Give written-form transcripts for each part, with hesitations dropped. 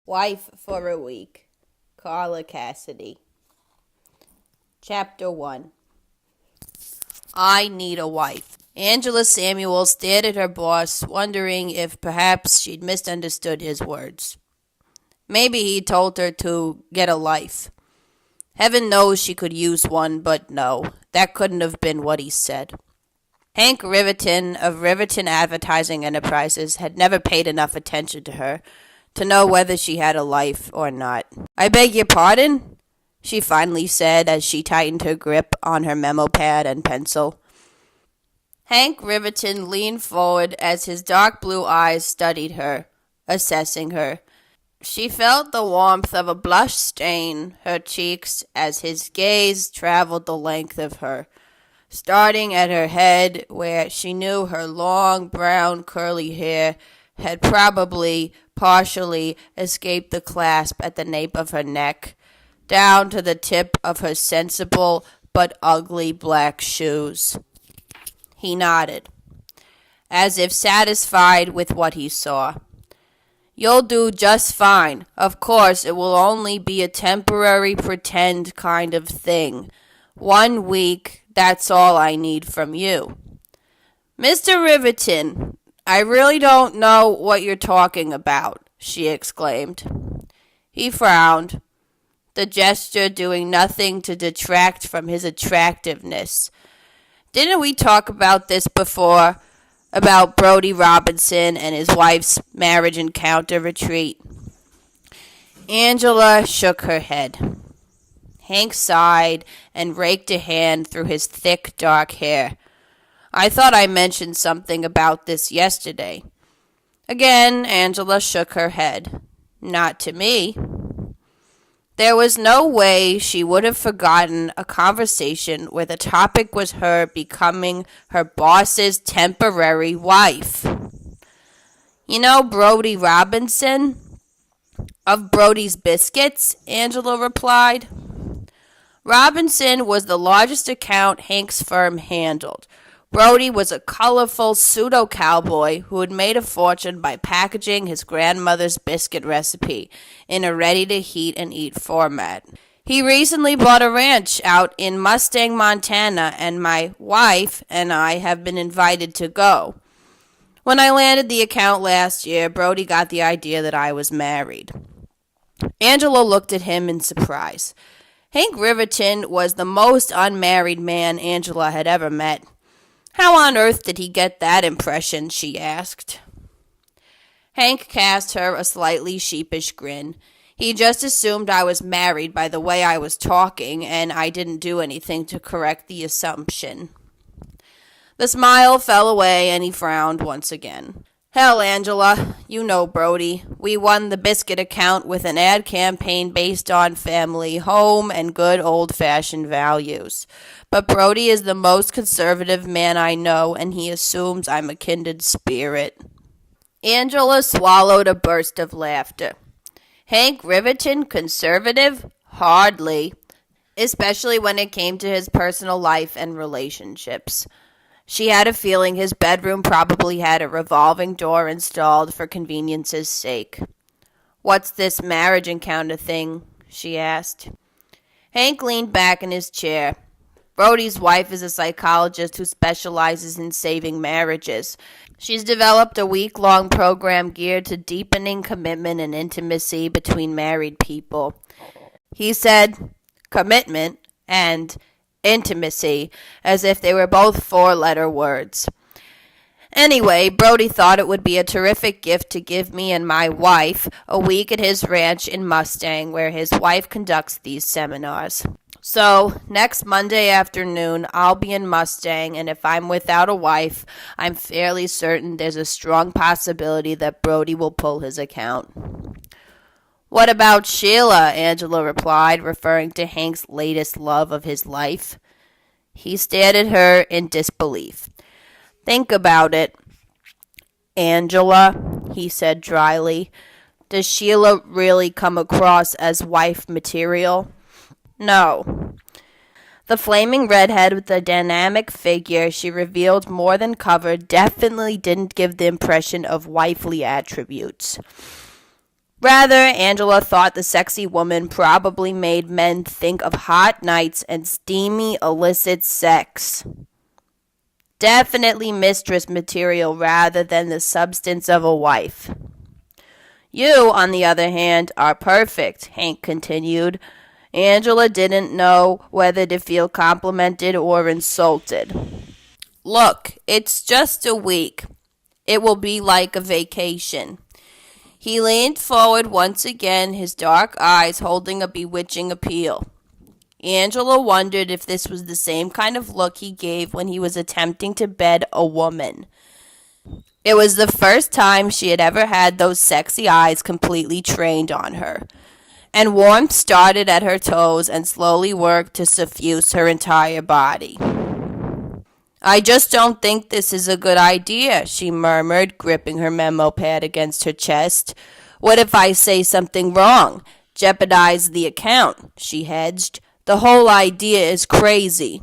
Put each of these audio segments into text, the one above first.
Wife for a Week. Carla Cassidy. Chapter 1. I need a wife. Angela Samuel stared at her boss, wondering if perhaps she'd misunderstood his words. Maybe he told her to get a life. Heaven knows she could use one, but no, that couldn't have been what he said. Hank Riverton of Riverton Advertising Enterprises had never paid enough attention to her to know whether she had a life or not. "I beg your pardon?" she finally said as she tightened her grip on her memo pad and pencil. Hank Riverton leaned forward as his dark blue eyes studied her, assessing her. She felt the warmth of a blush stain her cheeks as his gaze traveled the length of her, starting at her head where she knew her long brown curly hair had probably partially escaped the clasp at the nape of her neck, down to the tip of her sensible but ugly black shoes. He nodded, as if satisfied with what he saw. "You'll do just fine. Of course, it will only be a temporary pretend kind of thing. 1 week, that's all I need from you." "Mr. Riverton, I really don't know what you're talking about," she exclaimed. He frowned, the gesture doing nothing to detract from his attractiveness. "Didn't we talk about this before? About Brody Robinson and his wife's marriage encounter retreat?" Angela shook her head. Hank sighed and raked a hand through his thick, dark hair. "I thought I mentioned something about this yesterday." Again, Angela shook her head. "Not to me." There was no way she would have forgotten a conversation where the topic was her becoming her boss's temporary wife. "You know Brody Robinson?" "Of Brody's Biscuits," Angela replied. Robinson was the largest account Hank's firm handled. Brody was a colorful pseudo-cowboy who had made a fortune by packaging his grandmother's biscuit recipe in a ready-to-heat-and-eat format. He recently bought a ranch out in Mustang, Montana, and my wife and I have been invited to go. When I landed the account last year, Brody got the idea that I was married. Angela looked at him in surprise. Hank Riverton was the most unmarried man Angela had ever met. "How on earth did he get that impression?" she asked. Hank cast her a slightly sheepish grin. He just assumed I was married by the way I was talking, and I didn't do anything to correct the assumption. The smile fell away, and he frowned once again. "Hell, Angela, you know Brody. We won the biscuit account with an ad campaign based on family, home, and good old-fashioned values. But Brody is the most conservative man I know, and he assumes I'm a kindred spirit." Angela swallowed a burst of laughter. Hank Riverton conservative? Hardly. Especially when it came to his personal life and relationships. She had a feeling his bedroom probably had a revolving door installed for convenience's sake. "What's this marriage encounter thing?" she asked. Hank leaned back in his chair. "Brody's wife is a psychologist who specializes in saving marriages. She's developed a week-long program geared to deepening commitment and intimacy between married people." He said commitment and intimacy as if they were both four-letter words. "Anyway, Brody thought it would be a terrific gift to give me and my wife a week at his ranch in Mustang, where his wife conducts these seminars. So, next Monday afternoon, I'll be in Mustang, and if I'm without a wife, I'm fairly certain there's a strong possibility that Brody will pull his account." "What about Sheila?" Angela replied, referring to Hank's latest love of his life. He stared at her in disbelief. "Think about it, Angela," he said dryly. "Does Sheila really come across as wife material?" "No." The flaming redhead with the dynamic figure she revealed more than covered definitely didn't give the impression of wifely attributes. Rather, Angela thought the sexy woman probably made men think of hot nights and steamy illicit sex. Definitely mistress material rather than the substance of a wife. You, on the other hand, are perfect, Hank continued. Angela didn't know whether to feel complimented or insulted. Look, it's just a week. It will be like a vacation. He leaned forward once again, his dark eyes holding a bewitching appeal. Angela wondered if this was the same kind of look he gave when he was attempting to bed a woman. It was the first time she had ever had those sexy eyes completely trained on her, and warmth started at her toes and slowly worked to suffuse her entire body. I just don't think this is a good idea, she murmured, gripping her memo pad against her chest. What if I say something wrong? Jeopardize the account, she hedged. The whole idea is crazy.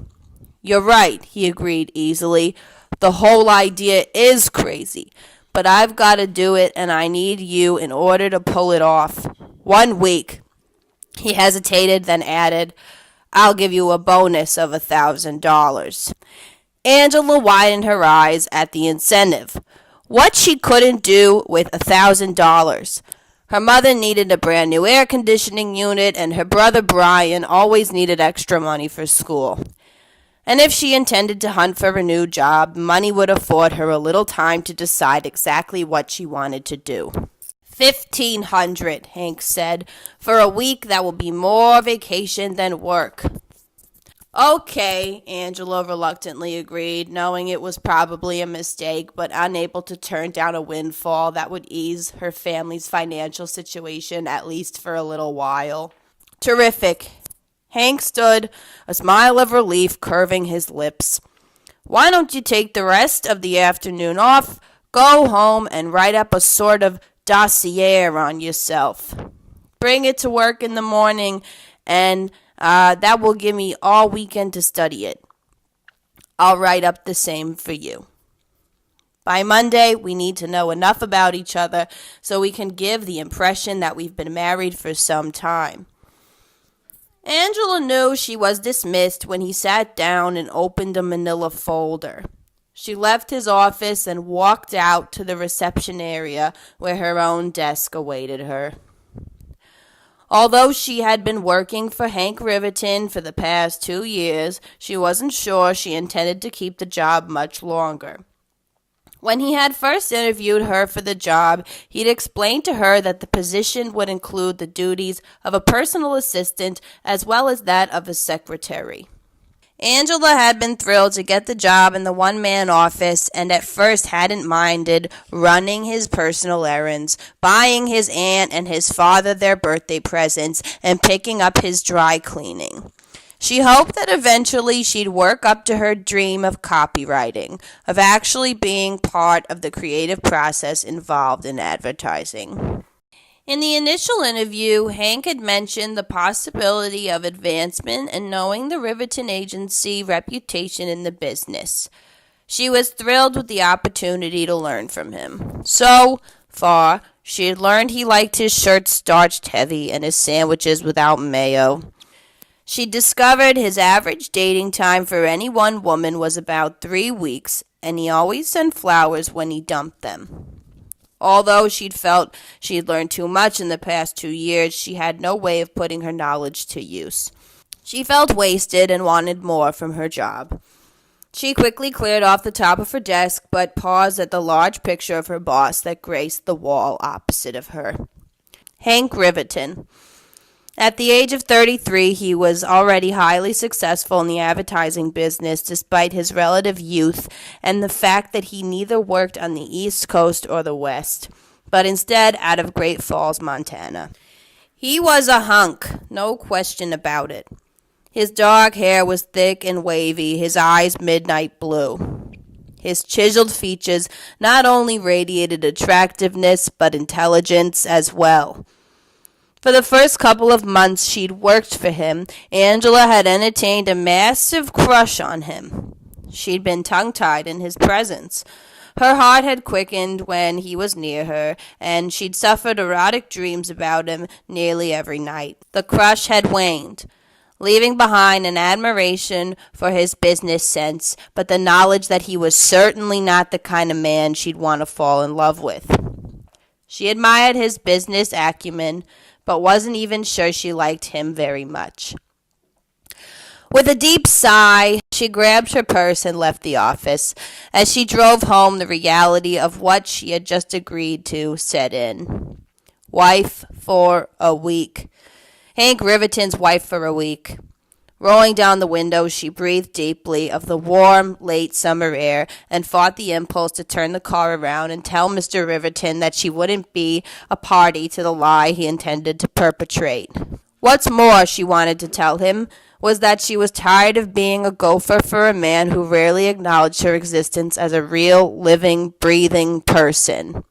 You're right, he agreed easily. The whole idea is crazy. But I've got to do it, and I need you in order to pull it off. 1 week. He hesitated, then added, I'll give you a bonus of $1,000. Angela widened her eyes at the incentive. What she couldn't do with $1,000. Her mother needed a brand new air conditioning unit, and her brother Brian always needed extra money for school. And if she intended to hunt for a new job, money would afford her a little time to decide exactly what she wanted to do. 1,500, Hank said. For a week, that will be more vacation than work. Okay, Angela reluctantly agreed, knowing it was probably a mistake, but unable to turn down a windfall that would ease her family's financial situation, at least for a little while. Terrific. Hank stood, a smile of relief curving his lips. Why don't you take the rest of the afternoon off, go home, and write up a sort of dossier on yourself? Bring it to work in the morning, and that will give me all weekend to study it. I'll write up the same for you. By Monday, we need to know enough about each other so we can give the impression that we've been married for some time. Angela knew she was dismissed when he sat down and opened a manila folder. She left his office and walked out to the reception area where her own desk awaited her. Although she had been working for Hank Riverton for the past 2 years, she wasn't sure she intended to keep the job much longer. When he had first interviewed her for the job, he'd explained to her that the position would include the duties of a personal assistant as well as that of a secretary. Angela had been thrilled to get the job in the one-man office and at first hadn't minded running his personal errands, buying his aunt and his father their birthday presents, and picking up his dry cleaning. She hoped that eventually she'd work up to her dream of copywriting, of actually being part of the creative process involved in advertising. In the initial interview, Hank had mentioned the possibility of advancement and knowing the Riverton agency reputation in the business. She was thrilled with the opportunity to learn from him. So far, she had learned he liked his shirts starched heavy and his sandwiches without mayo. She discovered his average dating time for any one woman was about 3 weeks, and he always sent flowers when he dumped them. Although she'd felt she'd learned too much in the past 2 years, she had no way of putting her knowledge to use. She felt wasted and wanted more from her job. She quickly cleared off the top of her desk, but paused at the large picture of her boss that graced the wall opposite of her. Hank Riverton. At the age of 33, he was already highly successful in the advertising business despite his relative youth and the fact that he neither worked on the East Coast or the West, but instead out of Great Falls, Montana. He was a hunk, no question about it. His dark hair was thick and wavy, his eyes midnight blue. His chiseled features not only radiated attractiveness, but intelligence as well. For the first couple of months she'd worked for him, Angela had entertained a massive crush on him. She'd been tongue-tied in his presence. Her heart had quickened when he was near her, and she'd suffered erotic dreams about him nearly every night. The crush had waned, leaving behind an admiration for his business sense, but the knowledge that he was certainly not the kind of man she'd want to fall in love with. She admired his business acumen, but wasn't even sure she liked him very much. With a deep sigh, she grabbed her purse and left the office. As she drove home, the reality of what she had just agreed to set in. Wife for a week. Hank Riverton's wife for a week. Rolling down the window, she breathed deeply of the warm, late summer air and fought the impulse to turn the car around and tell Mr. Riverton that she wouldn't be a party to the lie he intended to perpetrate. What's more, she wanted to tell him, was that she was tired of being a gopher for a man who rarely acknowledged her existence as a real, living, breathing person.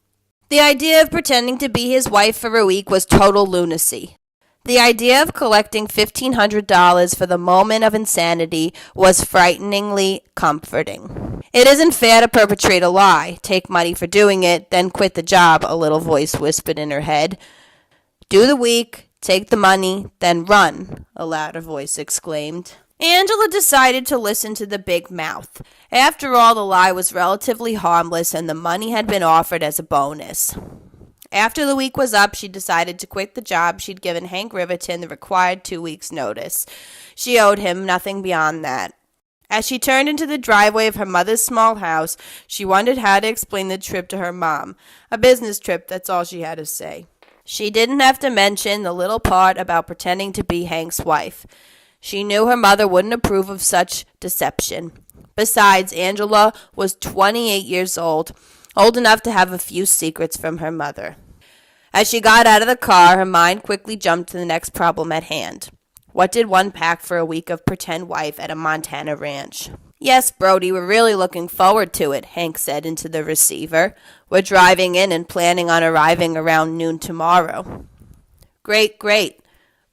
The idea of pretending to be his wife for a week was total lunacy. The idea of collecting $1,500 for the moment of insanity was frighteningly comforting. It isn't fair to perpetrate a lie, take money for doing it, then quit the job, a little voice whispered in her head. Do the week, take the money, then run, a louder voice exclaimed. Angela decided to listen to the big mouth. After all, the lie was relatively harmless and the money had been offered as a bonus. After the week was up, she decided to quit the job she'd given Hank Riverton the required 2 weeks' notice. She owed him nothing beyond that. As she turned into the driveway of her mother's small house, she wondered how to explain the trip to her mom. A business trip, that's all she had to say. She didn't have to mention the little part about pretending to be Hank's wife. She knew her mother wouldn't approve of such deception. Besides, Angela was 28 years old enough to have a few secrets from her mother. As she got out of the car, her mind quickly jumped to the next problem at hand. What did one pack for a week of pretend wife at a Montana ranch? Yes, Brody, we're really looking forward to it, Hank said into the receiver. We're driving in and planning on arriving around noon tomorrow. Great, great.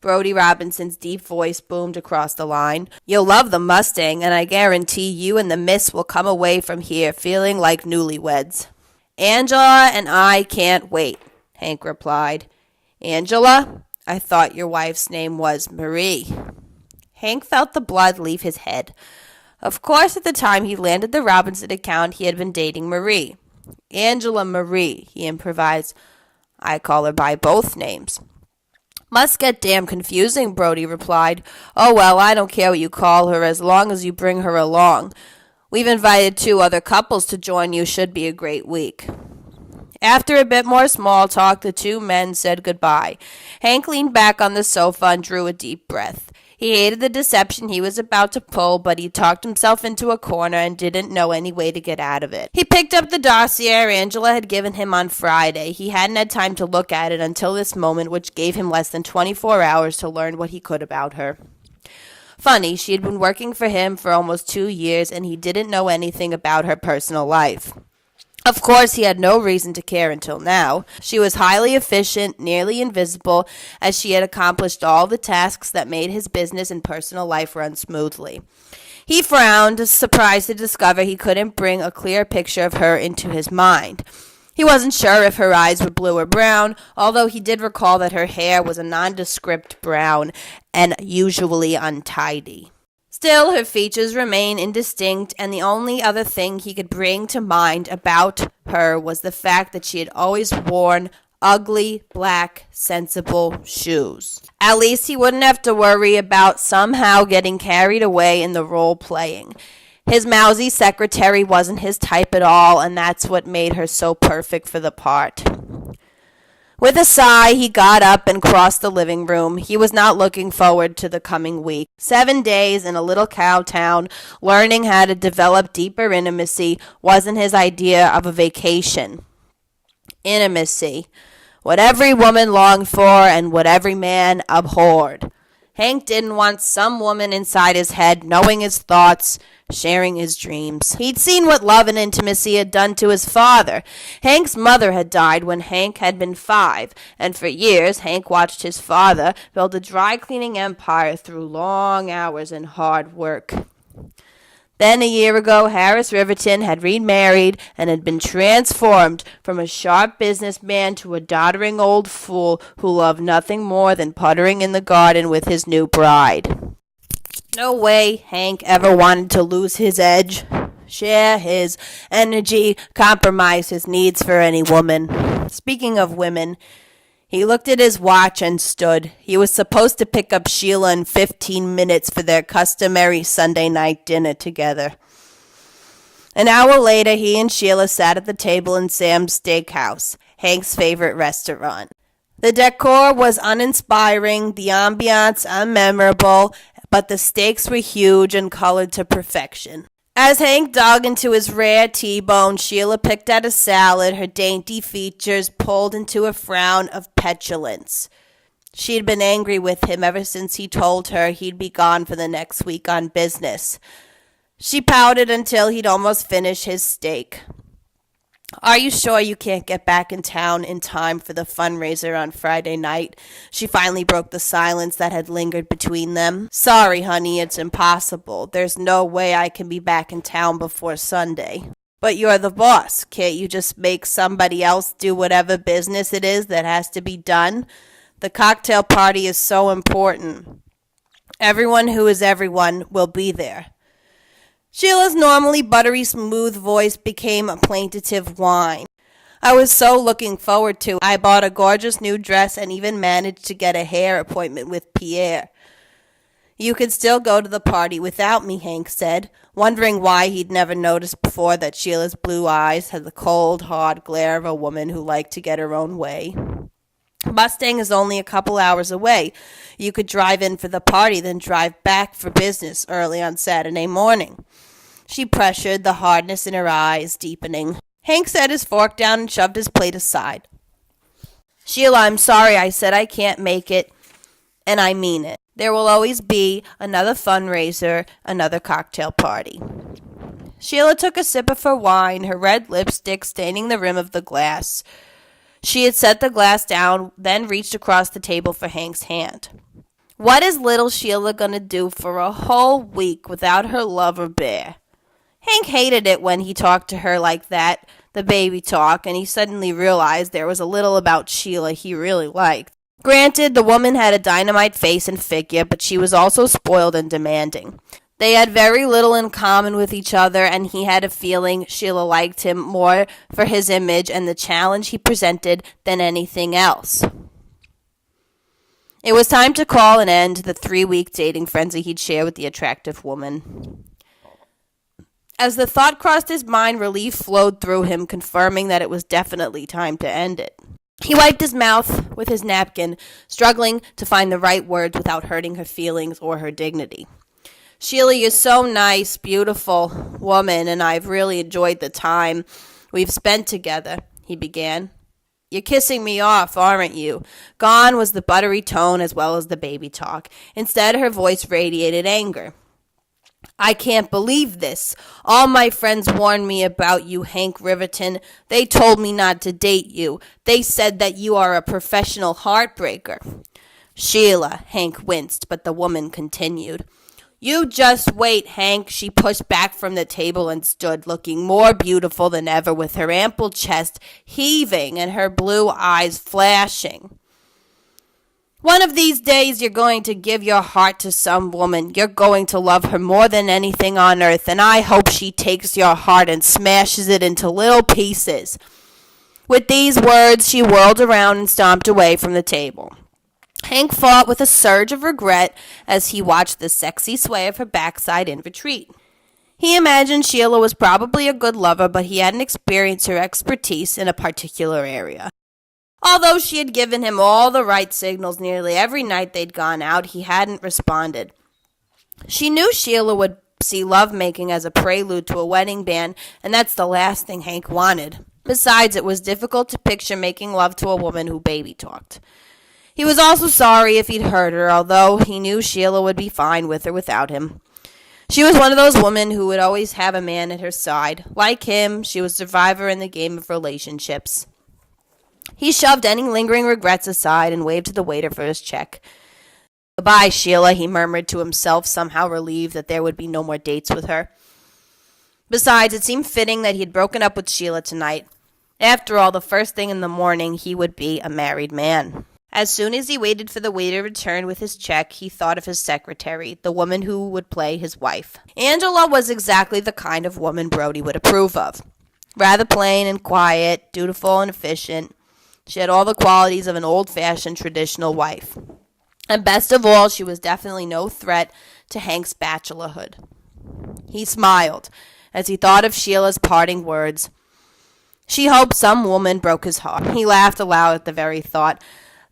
Brody Robinson's deep voice boomed across the line. You'll love the Mustang, and I guarantee you and the miss will come away from here feeling like newlyweds. Angela and I can't wait, Hank replied. Angela? I thought your wife's name was Marie. Hank felt the blood leave his head. Of course, at the time he landed the Robinson account, he had been dating Marie. Angela Marie, he improvised. I call her by both names. Must get damn confusing, Brody replied. Oh, well, I don't care what you call her as long as you bring her along. We've invited 2 other couples to join you. Should be a great week. After a bit more small talk, the 2 men said goodbye. Hank leaned back on the sofa and drew a deep breath. He hated the deception he was about to pull, but he talked himself into a corner and didn't know any way to get out of it. He picked up the dossier Angela had given him on Friday. He hadn't had time to look at it until this moment, which gave him less than 24 hours to learn what he could about her. Funny, she had been working for him for almost 2 years, and he didn't know anything about her personal life. Of course, he had no reason to care until now. She was highly efficient, nearly invisible, as she had accomplished all the tasks that made his business and personal life run smoothly. He frowned, surprised to discover he couldn't bring a clear picture of her into his mind. He wasn't sure if her eyes were blue or brown, although he did recall that her hair was a nondescript brown and usually untidy. Still, her features remained indistinct, and the only other thing he could bring to mind about her was the fact that she had always worn ugly, black, sensible shoes. At least he wouldn't have to worry about somehow getting carried away in the role playing. His mousy secretary wasn't his type at all, and that's what made her so perfect for the part. With a sigh, he got up and crossed the living room. He was not looking forward to the coming week. 7 days in a little cow town, learning how to develop deeper intimacy, wasn't his idea of a vacation. Intimacy. What every woman longed for and what every man abhorred. Hank didn't want some woman inside his head knowing his thoughts, sharing his dreams. He'd seen what love and intimacy had done to his father. Hank's mother had died when Hank had been 5, and for years Hank watched his father build a dry-cleaning empire through long hours and hard work. Then a year ago, Harris Riverton had remarried and had been transformed from a sharp businessman to a doddering old fool who loved nothing more than puttering in the garden with his new bride. No way Hank ever wanted to lose his edge, share his energy, compromise his needs for any woman. Speaking of women, he looked at his watch and stood. He was supposed to pick up Sheila in 15 minutes for their customary Sunday night dinner together. An hour later, he and Sheila sat at the table in Sam's Steakhouse, Hank's favorite restaurant. The decor was uninspiring, the ambiance unmemorable, but the steaks were huge and colored to perfection. As Hank dug into his rare T-bone, Sheila picked at a salad, her dainty features pulled into a frown of petulance. She'd been angry with him ever since he told her he'd be gone for the next week on business. She pouted until he'd almost finished his steak. "Are you sure you can't get back in town in time for the fundraiser on Friday night?" She finally broke the silence that had lingered between them. "Sorry, honey, it's impossible. There's no way I can be back in town before Sunday." "But you're the boss. Can't you just make somebody else do whatever business it is that has to be done? The cocktail party is so important. Everyone who is everyone will be there." Sheila's normally buttery smooth voice became a plaintive whine. "I was so looking forward to it. I bought a gorgeous new dress and even managed to get a hair appointment with Pierre." "You could still go to the party without me," Hank said, wondering why he'd never noticed before that Sheila's blue eyes had the cold, hard glare of a woman who liked to get her own way. "Mustang is only a couple hours away. You could drive in for the party, then drive back for business early on Saturday morning." She pressured, the hardness in her eyes deepening. Hank set his fork down and shoved his plate aside. "Sheila, I'm sorry I said I can't make it, and I mean it. There will always be another fundraiser, another cocktail party." Sheila took a sip of her wine, her red lipstick staining the rim of the glass. She had set the glass down, then reached across the table for Hank's hand. "What is little Sheila going to do for a whole week without her lover bear?" Hank hated it when he talked to her like that, the baby talk, and he suddenly realized there was a little about Sheila he really liked. Granted, the woman had a dynamite face and figure, but she was also spoiled and demanding. They had very little in common with each other, and he had a feeling Sheila liked him more for his image and the challenge he presented than anything else. It was time to call an end to the 3-week dating frenzy he'd shared with the attractive woman. As the thought crossed his mind, relief flowed through him, confirming that it was definitely time to end it. He wiped his mouth with his napkin, struggling to find the right words without hurting her feelings or her dignity. "Sheila, you're so nice, beautiful woman, and I've really enjoyed the time we've spent together," he began. "You're kissing me off, aren't you?" Gone was the buttery tone as well as the baby talk. Instead, her voice radiated anger. "I can't believe this. All my friends warned me about you, Hank Riverton. They told me not to date you. They said that you are a professional heartbreaker." "Sheila," Hank winced, but the woman continued. "You just wait, Hank." She pushed back from the table and stood, looking more beautiful than ever, with her ample chest heaving and her blue eyes flashing. "One of these days you're going to give your heart to some woman. You're going to love her more than anything on earth, and I hope she takes your heart and smashes it into little pieces." With these words, she whirled around and stomped away from the table. Hank fought with a surge of regret as he watched the sexy sway of her backside in retreat. He imagined Sheila was probably a good lover, but he hadn't experienced her expertise in a particular area. Although she had given him all the right signals nearly every night they'd gone out, he hadn't responded. She knew Sheila would see lovemaking as a prelude to a wedding band, and that's the last thing Hank wanted. Besides, it was difficult to picture making love to a woman who baby talked. He was also sorry if he'd hurt her, although he knew Sheila would be fine with or without him. She was one of those women who would always have a man at her side. Like him, she was a survivor in the game of relationships. He shoved any lingering regrets aside and waved to the waiter for his check. "Goodbye, Sheila," he murmured to himself, somehow relieved that there would be no more dates with her. Besides, it seemed fitting that he had broken up with Sheila tonight. After all, the first thing in the morning he would be a married man. As soon as he waited for the waiter to return with his check, he thought of his secretary, the woman who would play his wife. Angela was exactly the kind of woman Brody would approve of. Rather plain and quiet, dutiful and efficient. She had all the qualities of an old-fashioned traditional wife. And best of all, she was definitely no threat to Hank's bachelorhood. He smiled as he thought of Sheila's parting words. She hoped some woman broke his heart. He laughed aloud at the very thought.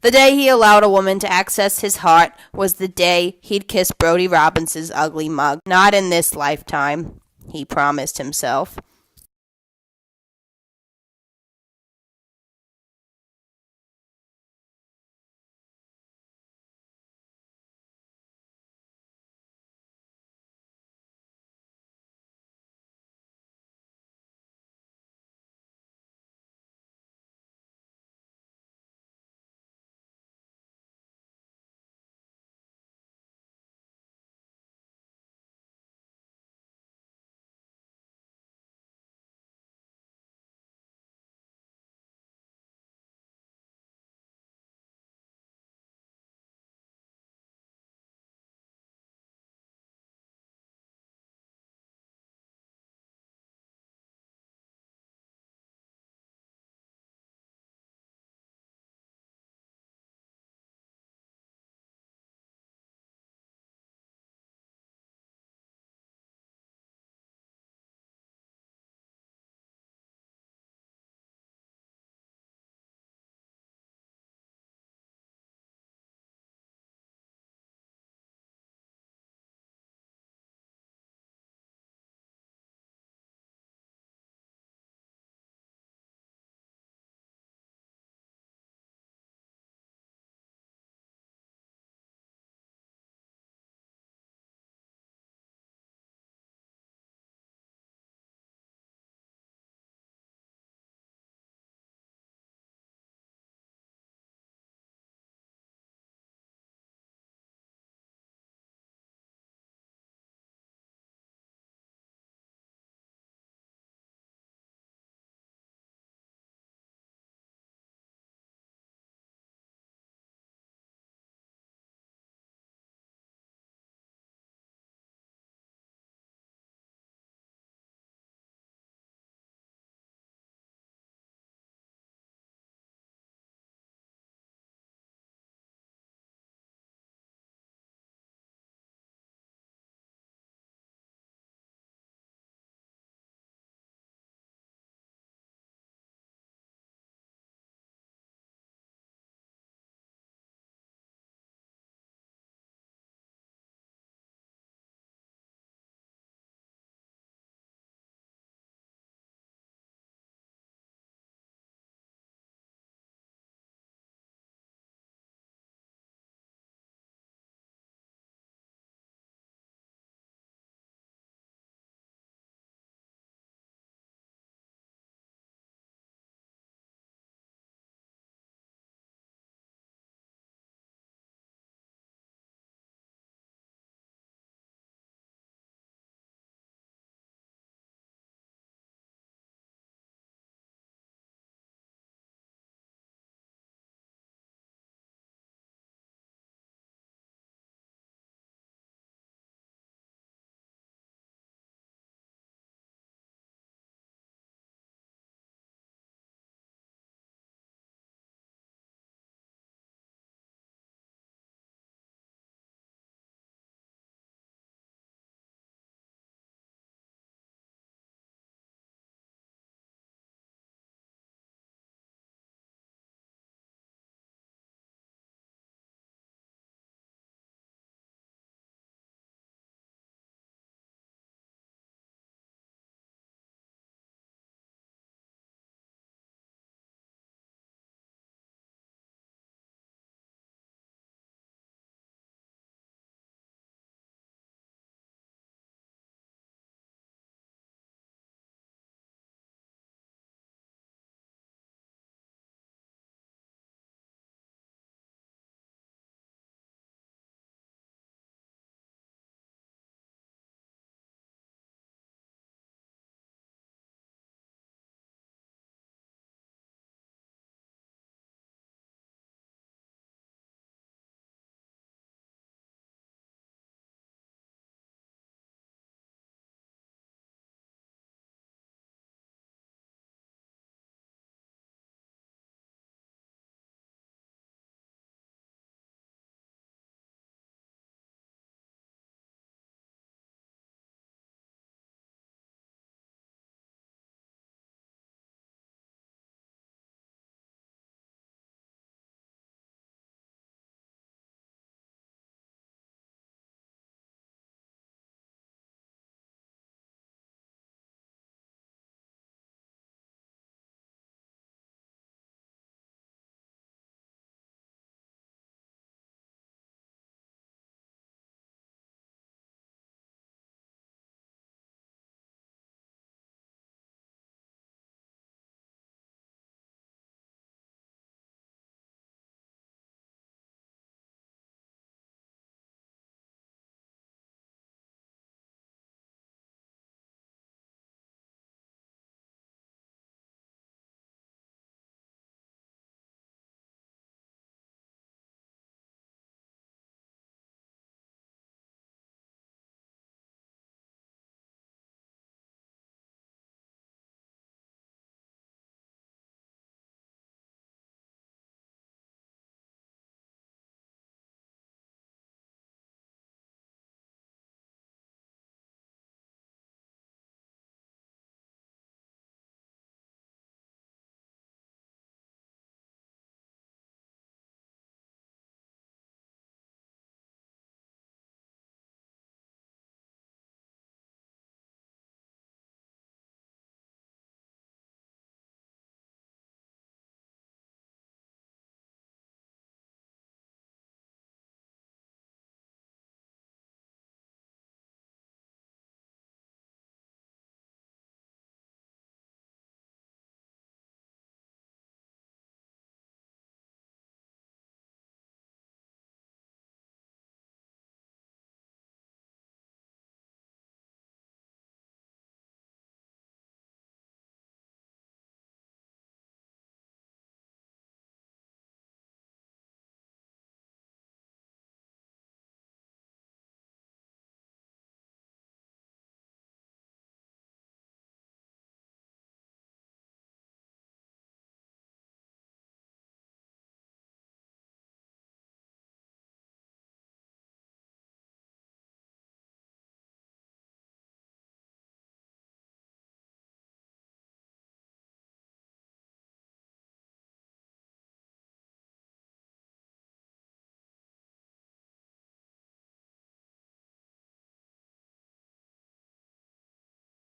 The day he allowed a woman to access his heart was the day he'd kiss Brody Robinson's ugly mug. Not in this lifetime, he promised himself.